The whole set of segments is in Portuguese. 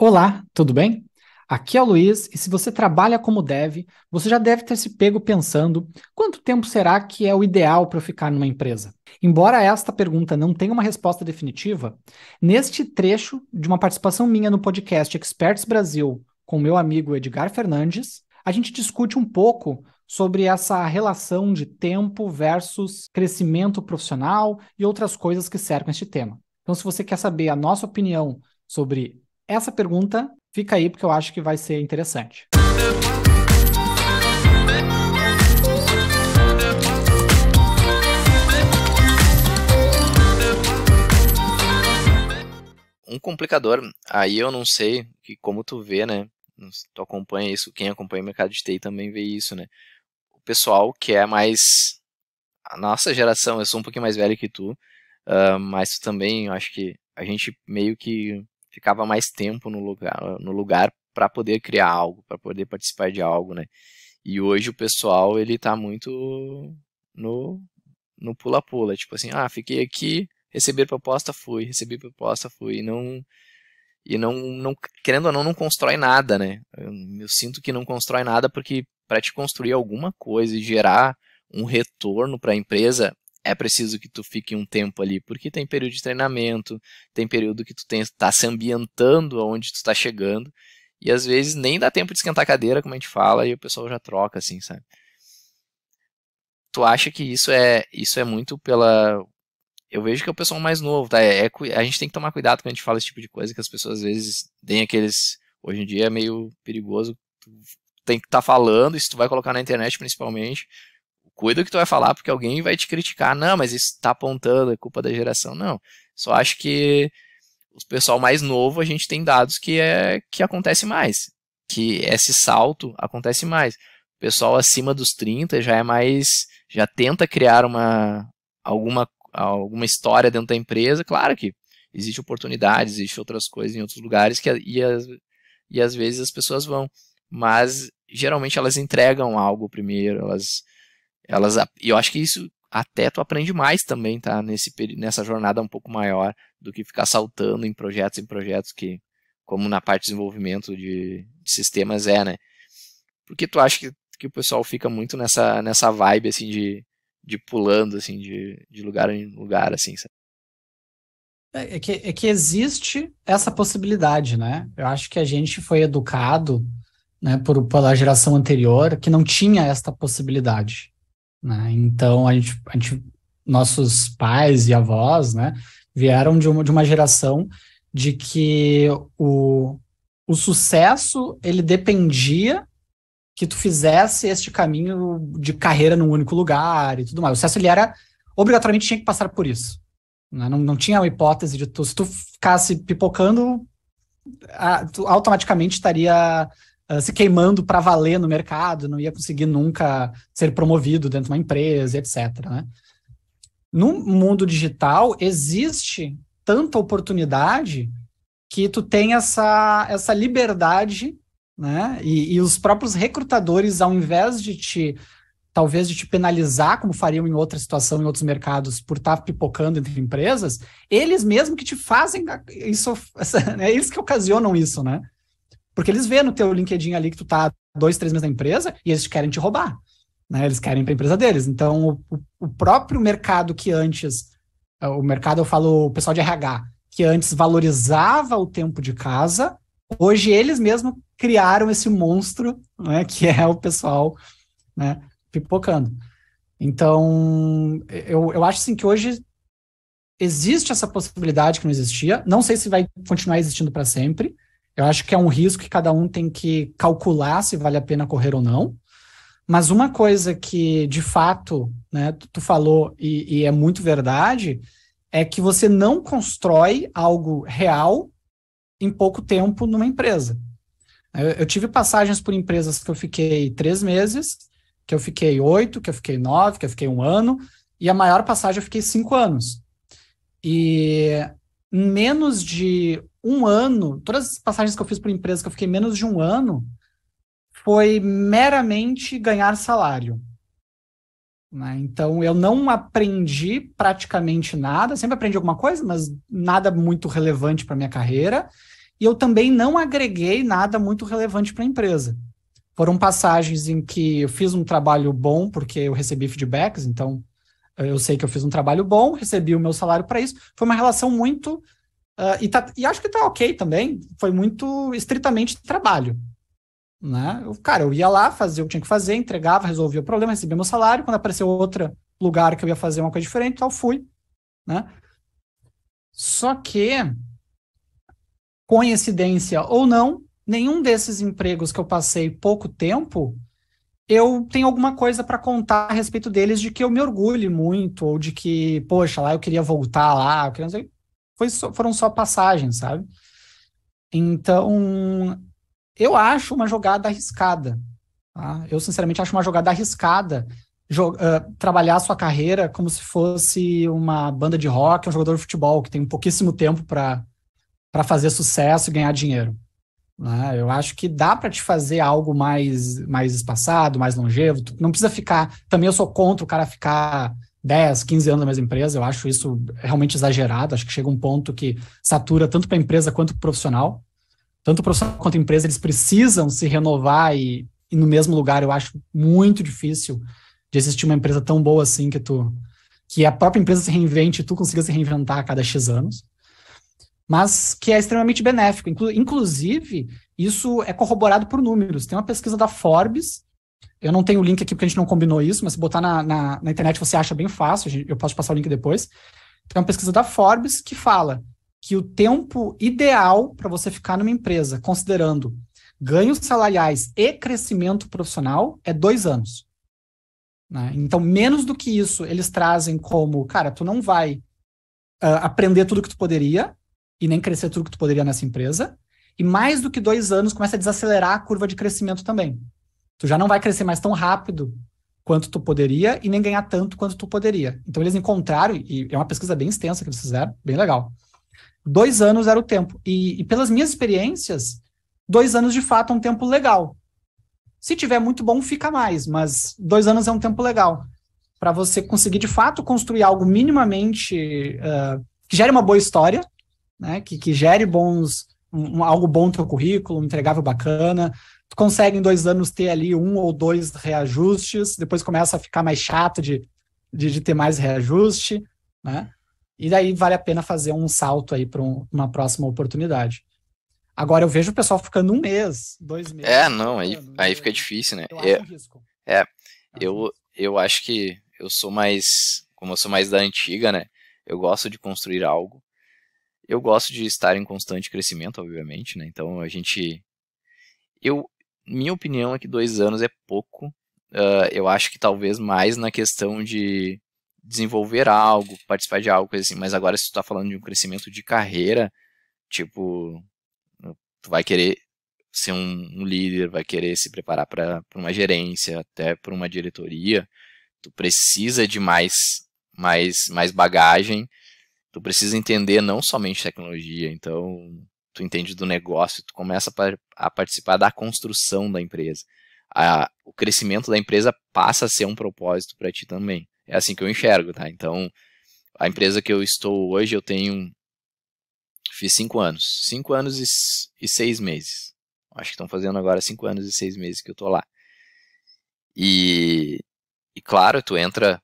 Olá, tudo bem? Aqui é o Luiz, e se você trabalha como dev, você já deve ter se pego pensando quanto tempo será que é o ideal para eu ficar numa empresa? Embora esta pergunta não tenha uma resposta definitiva, neste trecho de uma participação minha no podcast Experts Brasil com meu amigo Edgar Fernandes, a gente discute um pouco sobre essa relação de tempo versus crescimento profissional e outras coisas que cercam este tema. Então, se você quer saber a nossa opinião sobre essa pergunta, fica aí porque eu acho que vai ser interessante. Um complicador, aí eu não sei, que como tu vê, né? Tu acompanha isso, quem acompanha o mercado de TI também vê isso, né? O pessoal que é mais a nossa geração, eu sou um pouquinho mais velho que tu, mas tu também, eu acho que a gente meio que ficava mais tempo no lugar para poder criar algo, para poder participar de algo, né? E hoje o pessoal, ele tá muito no no pula-pula, tipo assim, fiquei aqui, recebi proposta, fui, e não, querendo ou não, não constrói nada, né? Eu sinto que não constrói nada porque para te construir alguma coisa e gerar um retorno para a empresa, é preciso que tu fique um tempo ali, porque tem período de treinamento, tem período que tu está se ambientando aonde tu está chegando, e às vezes nem dá tempo de esquentar a cadeira, como a gente fala, e o pessoal já troca, assim, sabe? Tu acha que isso é muito pela. Eu vejo que é o pessoal mais novo, tá? A gente tem que tomar cuidado quando a gente fala esse tipo de coisa, que as pessoas às vezes têm aqueles. Hoje em dia é meio perigoso. Tu tem que estar falando, e se tu vai colocar na internet principalmente, cuida o que tu vai falar, porque alguém vai te criticar. Não, mas isso tá apontando, é culpa da geração. Não. Só acho que o pessoal mais novo, a gente tem dados que acontece mais. Que esse salto acontece mais. O pessoal acima dos 30 já é mais. Já tenta criar alguma história dentro da empresa. Claro que existe oportunidade, existe outras coisas em outros lugares e às vezes as pessoas vão. Mas geralmente elas entregam algo primeiro, e eu acho que isso até tu aprende mais também, tá? Nessa jornada um pouco maior do que ficar saltando em projetos que, como na parte de desenvolvimento de sistemas né? Porque tu acha que o pessoal fica muito nessa vibe, assim, de pulando, assim, de lugar em lugar, assim, sabe? É que existe essa possibilidade, né? Eu acho que a gente foi educado, né, pela geração anterior que não tinha esta possibilidade, né? Então, nossos pais e avós, né, vieram de uma geração de que o sucesso, ele dependia que tu fizesse este caminho de carreira num único lugar e tudo mais. O sucesso, ele era, obrigatoriamente, tinha que passar por isso, né? Não tinha a hipótese de se tu ficasse pipocando, tu automaticamente estaria se queimando para valer no mercado, não ia conseguir nunca ser promovido dentro de uma empresa, etc, né? No mundo digital, existe tanta oportunidade que tu tem essa liberdade, né? E os próprios recrutadores, ao invés talvez de te penalizar, como fariam em outra situação, em outros mercados, por estar pipocando entre empresas, eles mesmos que te fazem isso, é eles que ocasionam isso, né? Porque eles vêem no teu LinkedIn ali que tu tá 2, 3 meses na empresa e eles querem te roubar, né? Eles querem para a empresa deles. Então, o próprio mercado que antes, o mercado, eu falo, o pessoal de RH, que antes valorizava o tempo de casa, hoje eles mesmos criaram esse monstro, né, que é o pessoal, né, pipocando. Então, eu acho assim que hoje existe essa possibilidade que não existia. Não sei se vai continuar existindo para sempre. Eu acho que é um risco que cada um tem que calcular se vale a pena correr ou não. Mas uma coisa que, de fato, né, tu falou e é muito verdade, é que você não constrói algo real em pouco tempo numa empresa. Eu tive passagens por empresas que eu fiquei 3 meses, que eu fiquei 8, que eu fiquei 9, que eu fiquei 1 ano, e a maior passagem eu fiquei 5 anos. E em menos de 1 ano, todas as passagens que eu fiz por empresas que eu fiquei menos de 1 ano, foi meramente ganhar salário, né? Então, eu não aprendi praticamente nada, sempre aprendi alguma coisa, mas nada muito relevante para minha carreira. e eu também não agreguei nada muito relevante para a empresa. Foram passagens em que eu fiz um trabalho bom, porque eu recebi feedbacks, então eu sei que eu fiz um trabalho bom, recebi o meu salário para isso. Foi uma relação muito. E acho que tá ok também, foi muito estritamente trabalho. Né? Eu ia lá, fazia o que tinha que fazer, entregava, resolvia o problema, recebia meu salário. Quando apareceu outro lugar que eu ia fazer uma coisa diferente, então eu fui. Né? Só que, coincidência ou não, nenhum desses empregos que eu passei pouco tempo, eu tenho alguma coisa para contar a respeito deles de que eu me orgulhe muito, ou de que, poxa, lá eu queria voltar lá, eu queria... foram só passagens, sabe? Então, eu acho uma jogada arriscada. Tá? Eu, sinceramente, acho uma jogada arriscada trabalhar a sua carreira como se fosse uma banda de rock, um jogador de futebol, que tem pouquíssimo tempo para fazer sucesso e ganhar dinheiro. Né? Eu acho que dá para te fazer algo mais espaçado, mais longevo. Tu não precisa ficar. Também eu sou contra o cara ficar 10, 15 anos na mesma empresa. Eu acho isso realmente exagerado. Acho que chega um ponto que satura tanto para a empresa quanto para o profissional. Tanto o profissional quanto a empresa, eles precisam se renovar e no mesmo lugar. Eu acho muito difícil de existir uma empresa tão boa assim que a própria empresa se reinvente e tu consiga se reinventar a cada X anos, mas que é extremamente benéfico. Inclusive, isso é corroborado por números. Tem uma pesquisa da Forbes, eu não tenho o link aqui porque a gente não combinou isso, mas se botar na internet você acha bem fácil, eu posso passar o link depois. Tem uma pesquisa da Forbes que fala que o tempo ideal para você ficar numa empresa, considerando ganhos salariais e crescimento profissional, é 2 anos. Né? Então, menos do que isso, eles trazem como, cara, tu não vai aprender tudo que tu poderia e nem crescer tudo que tu poderia nessa empresa, e mais do que 2 anos, começa a desacelerar a curva de crescimento também. Tu já não vai crescer mais tão rápido quanto tu poderia e nem ganhar tanto quanto tu poderia. Então, eles encontraram, e é uma pesquisa bem extensa que eles fizeram, bem legal. 2 anos era o tempo. E pelas minhas experiências, 2 anos de fato é um tempo legal. Se tiver muito bom, fica mais, mas 2 anos é um tempo legal para você conseguir de fato construir algo minimamente que gere uma boa história, né? Que gere algo bom no teu currículo, um entregável bacana. Tu consegue em 2 anos ter ali 1 ou 2 reajustes, depois começa a ficar mais chato de ter mais reajuste, né? E daí vale a pena fazer um salto aí para uma próxima oportunidade. Agora eu vejo o pessoal ficando 1 mês, 2 meses. Não, aí fica difícil, né? Eu acho um risco. Eu acho que como eu sou mais da antiga, né? Eu gosto de construir algo. Eu gosto de estar em constante crescimento, obviamente, né? Então minha opinião é que 2 anos é pouco. Eu acho que talvez mais na questão de desenvolver algo, participar de algo, coisa assim. Mas agora se tu tá falando de um crescimento de carreira, tipo, tu vai querer ser um líder, vai querer se preparar para uma gerência, até para uma diretoria, tu precisa de mais bagagem, tu precisa entender não somente tecnologia, então tu entende do negócio, tu começa a participar da construção da empresa. O crescimento da empresa passa a ser um propósito para ti também. É assim que eu enxergo, tá? Então, a empresa que eu estou hoje, fiz 5 anos. 5 anos e 6 meses. Acho que estão fazendo agora 5 anos e 6 meses que eu tô lá. E claro, tu entra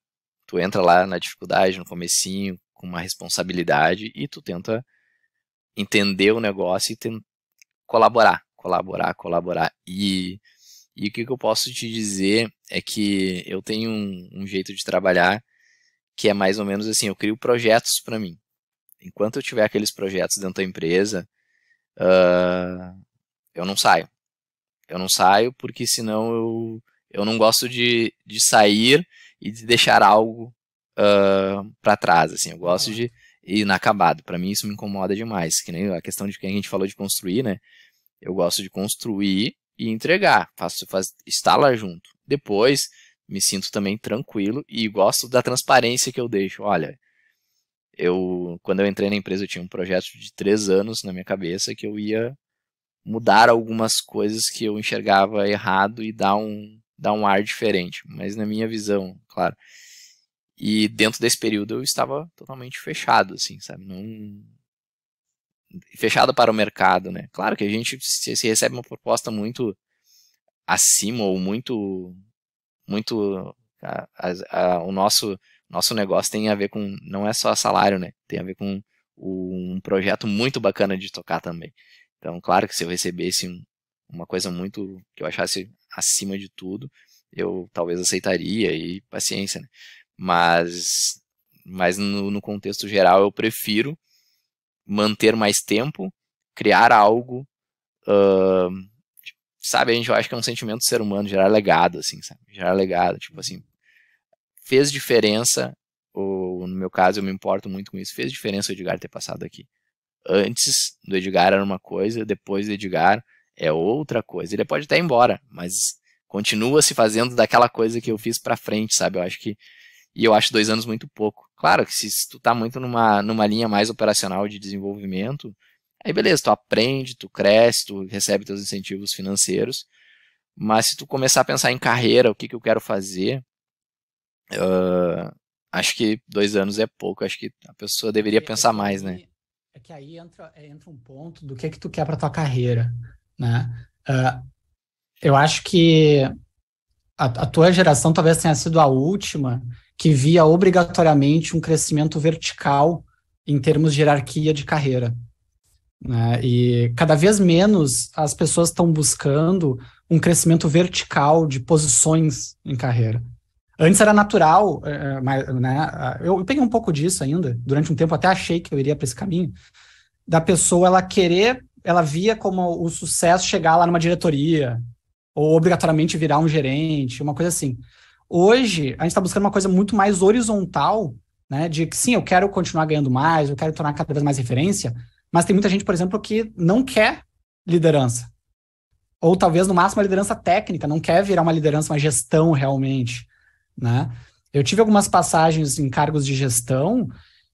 lá na dificuldade, no comecinho, com uma responsabilidade, e tu tenta entender o negócio e colaborar. E o que eu posso te dizer é que eu tenho um jeito de trabalhar que é mais ou menos assim, eu crio projetos para mim. Enquanto eu tiver aqueles projetos dentro da empresa, eu não saio. Eu não saio porque senão eu não gosto de sair e de deixar algo para trás. Assim, eu gosto de ir inacabado. Para mim isso me incomoda demais. Que nem a questão de que a gente falou de construir, né? Eu gosto de construir e entregar. Estar lá junto. Depois me sinto também tranquilo e gosto da transparência que eu deixo. Olha, quando eu entrei na empresa eu tinha um projeto de 3 anos na minha cabeça que eu ia mudar algumas coisas que eu enxergava errado e dar um ar diferente, mas na minha visão, claro. E dentro desse período eu estava totalmente fechado, assim, sabe? fechada para o mercado, né? Claro que a gente, se recebe uma proposta muito acima ou muito o nosso negócio tem a ver com, não é só salário, né? Tem a ver com um projeto muito bacana de tocar também. Então, claro que se eu recebesse uma coisa muito que eu achasse acima de tudo, eu talvez aceitaria e paciência, né? Mas no contexto geral eu prefiro manter mais tempo, criar algo, sabe, a gente acha que é um sentimento do ser humano, gerar legado, assim, sabe? Gerar legado, tipo assim, fez diferença, ou no meu caso eu me importo muito com isso, fez diferença o Edgar ter passado aqui. Antes do Edgar era uma coisa, depois do Edgar é outra coisa. Ele pode até ir embora, mas continua se fazendo daquela coisa que eu fiz pra frente, sabe? E eu acho 2 anos muito pouco. Claro que se tu tá muito numa linha mais operacional de desenvolvimento, aí beleza, tu aprende, tu cresce, tu recebe teus incentivos financeiros, mas se tu começar a pensar em carreira, o que eu quero fazer, acho que 2 anos é pouco, acho que a pessoa deveria pensar mais, né? É que aí entra um ponto do que tu quer para tua carreira, né? Eu acho que a tua geração talvez tenha sido a última que via obrigatoriamente um crescimento vertical em termos de hierarquia de carreira, né? E cada vez menos as pessoas estão buscando um crescimento vertical de posições em carreira. Antes era natural, né? Eu peguei um pouco disso ainda. Durante um tempo até achei que eu iria para esse caminho, da pessoa ela via como o sucesso chegar lá numa diretoria, ou obrigatoriamente virar um gerente, uma coisa assim. Hoje, a gente está buscando uma coisa muito mais horizontal, né? De que sim, eu quero continuar ganhando mais, eu quero tornar cada vez mais referência, mas tem muita gente, por exemplo, que não quer liderança. Ou talvez, no máximo, uma liderança técnica, não quer virar uma liderança, uma gestão realmente, né? Eu tive algumas passagens em cargos de gestão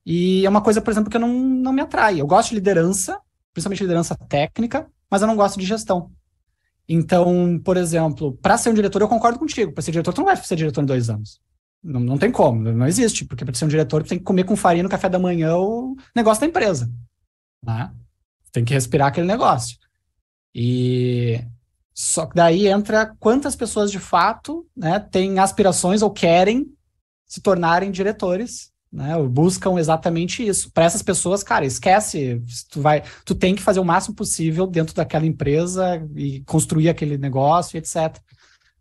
e é uma coisa, por exemplo, que eu não me atrai. Eu gosto de liderança, principalmente liderança técnica, mas eu não gosto de gestão. Então, por exemplo, para ser um diretor, eu concordo contigo. Para ser diretor, tu não vai ser diretor em 2 anos. Não tem como, não existe. Porque para ser um diretor, tu tem que comer com farinha no café da manhã o negócio da empresa, né? Tem que respirar aquele negócio. E só que daí entra quantas pessoas de fato, né, têm aspirações ou querem se tornarem diretores, né, ou buscam exatamente isso. Para essas pessoas, cara, esquece, tu tem que fazer o máximo possível dentro daquela empresa e construir aquele negócio, etc.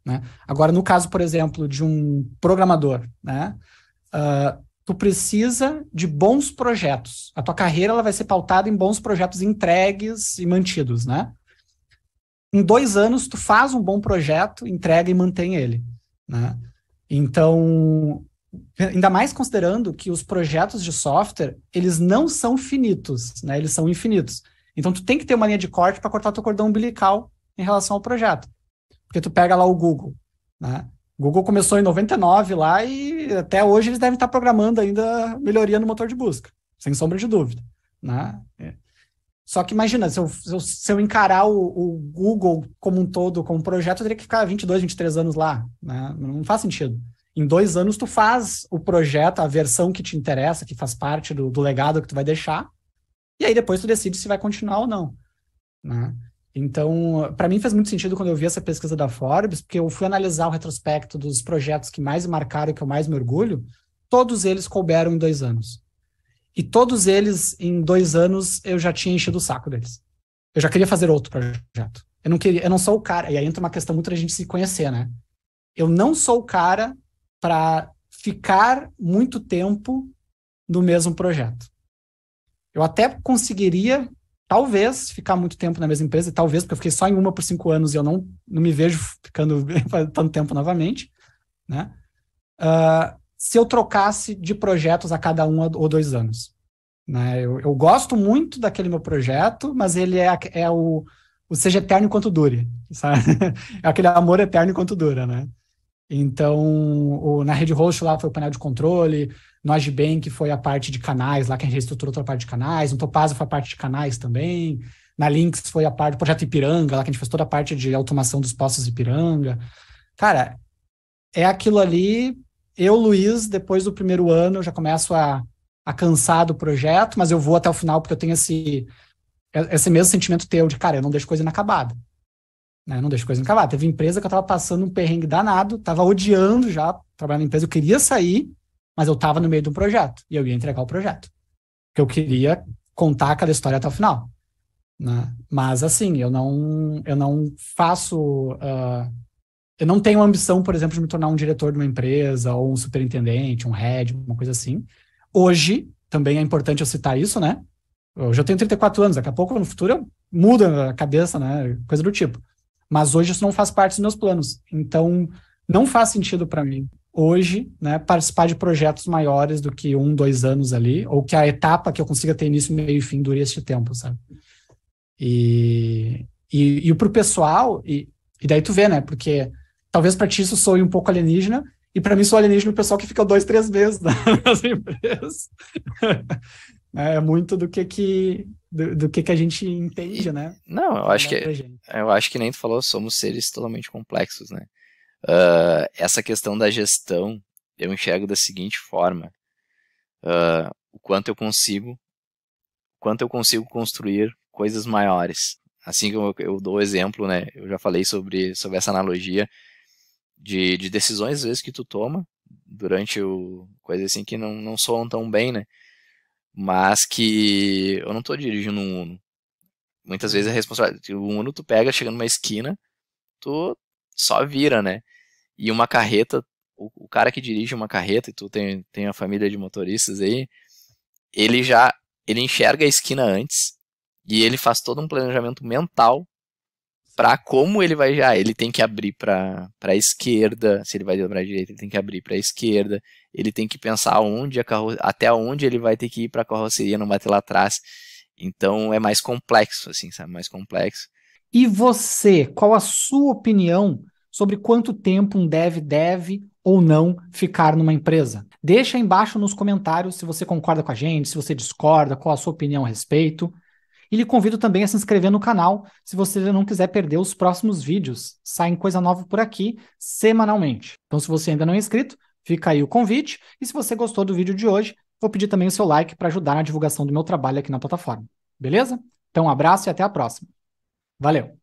Né? Agora, no caso, por exemplo, de um programador, né, tu precisa de bons projetos. A tua carreira ela vai ser pautada em bons projetos entregues e mantidos, né? Em 2 anos, tu faz um bom projeto, entrega e mantém ele, né? Então, ainda mais considerando que os projetos de software, eles não são finitos, né? Eles são infinitos. Então, tu tem que ter uma linha de corte para cortar teu cordão umbilical em relação ao projeto. Porque tu pega lá o Google, né? O Google começou em 99 lá e até hoje eles devem estar programando ainda melhoria no motor de busca, sem sombra de dúvida, né? Só que imagina, se eu encarar o Google como um todo, como um projeto, eu teria que ficar 22, 23 anos lá, né? Não faz sentido. Em 2 anos, tu faz o projeto, a versão que te interessa, que faz parte do legado que tu vai deixar, e aí depois tu decide se vai continuar ou não, né? Então, para mim fez muito sentido quando eu vi essa pesquisa da Forbes, porque eu fui analisar o retrospecto dos projetos que mais me marcaram e que eu mais me orgulho, todos eles couberam em 2 anos. E todos eles, em 2 anos, eu já tinha enchido o saco deles. Eu já queria fazer outro projeto. Eu não sou o cara, e aí entra uma questão muito da gente se conhecer, né? Eu não sou o cara para ficar muito tempo no mesmo projeto. Eu até conseguiria, talvez, ficar muito tempo na mesma empresa, talvez, porque eu fiquei só em uma por 5 anos e eu não me vejo ficando tanto tempo novamente, né? Se eu trocasse de projetos a cada 1 ou 2 anos. Né? Eu gosto muito daquele meu projeto, mas ele é o seja eterno enquanto dure, sabe? É aquele amor eterno enquanto dura, né? Então, na Rede Host lá foi o painel de controle, no Agibank foi a parte de canais, lá que a gente reestruturou toda a parte de canais, no Topazio foi a parte de canais também, na Lynx foi a parte do projeto Ipiranga, lá que a gente fez toda a parte de automação dos postos Ipiranga. Cara, é aquilo ali. Eu, Luiz, depois do primeiro ano, eu já começo a cansar do projeto, mas eu vou até o final porque eu tenho esse mesmo sentimento teu de, cara, eu não deixo coisa inacabada. Né? Eu não deixo coisa inacabada. Teve empresa que eu tava passando um perrengue danado, tava odiando já trabalhar na empresa, eu queria sair, mas eu tava no meio de um projeto, e eu ia entregar o projeto. Porque eu queria contar aquela história até o final. Né? Mas, assim, eu não faço... eu não tenho ambição, por exemplo, de me tornar um diretor de uma empresa, ou um superintendente, um head, uma coisa assim. Hoje, também é importante eu citar isso, né? Hoje eu tenho 34 anos, daqui a pouco, no futuro, muda a cabeça, né? Coisa do tipo. Mas hoje isso não faz parte dos meus planos. Então, não faz sentido para mim, hoje, né, participar de projetos maiores do que 1, 2 anos ali, ou que a etapa que eu consiga ter início, meio e fim dure este tempo, sabe? E pro pessoal, e daí tu vê, né? Porque talvez para ti isso soe um pouco alienígena, e para mim sou alienígena o pessoal que fica 2, 3 meses nas empresas. É muito do que a gente entende, né? Não, eu acho que nem tu falou, somos seres totalmente complexos, né? Essa questão da gestão, eu enxergo da seguinte forma: o quanto eu consigo construir coisas maiores. Assim que eu dou o exemplo, né? Eu já falei sobre essa analogia de decisões, às vezes, que tu toma durante coisas assim que não soam tão bem, né? Mas que eu não estou dirigindo um Uno. Muitas vezes a responsabilidade, o Uno tu pega, chega numa esquina, tu só vira, né? E uma carreta, o cara que dirige uma carreta, e tu tem a família de motoristas aí, ele enxerga a esquina antes, e ele faz todo um planejamento mental para como ele vai já. Ele tem que abrir para a esquerda, se ele vai dobrar a direita, ele tem que abrir para a esquerda, ele tem que pensar até onde ele vai ter que ir para a carroceria não bater lá atrás. Então é mais complexo, assim, sabe? Mais complexo. E você, qual a sua opinião sobre quanto tempo um dev deve ou não ficar numa empresa? Deixa aí embaixo nos comentários se você concorda com a gente, se você discorda, qual a sua opinião a respeito. E lhe convido também a se inscrever no canal se você não quiser perder os próximos vídeos. Saem coisa nova por aqui semanalmente. Então, se você ainda não é inscrito, fica aí o convite. E se você gostou do vídeo de hoje, vou pedir também o seu like para ajudar na divulgação do meu trabalho aqui na plataforma. Beleza? Então, um abraço e até a próxima. Valeu!